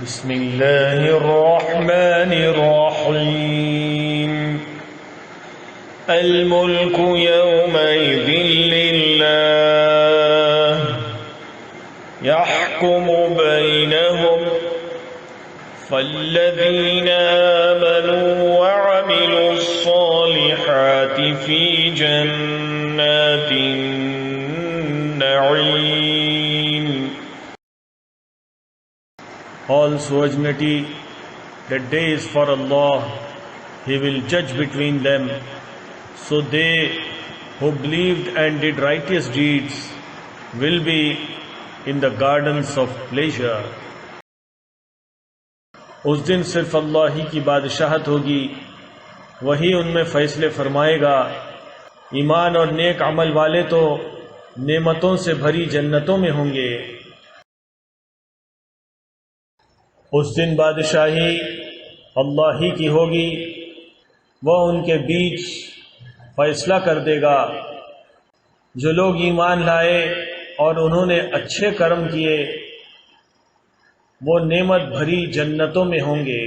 بسم اللہ الرحمن الرحیم الملک یومئذ للہ یحکم بینہم فالذین آمنوا وعملوا الصالحات فی جنات ul-Naeem. All sovereignty, that day is for Allah. He will judge between them. So they who believed and did righteous deeds will be in the gardens of pleasure. اس دن صرف اللہ ہی کی بادشاہت ہوگی، وہی ان میں فیصلے فرمائے گا. ایمان اور نیک عمل والے تو نعمتوں سے بھری جنتوں میں ہوں گے. اس دن بادشاہی اللہ ہی کی ہوگی، وہ ان کے بیچ فیصلہ کر دے گا. جو لوگ ایمان لائے اور انہوں نے اچھے کرم کیے وہ نعمت بھری جنتوں میں ہوں گے.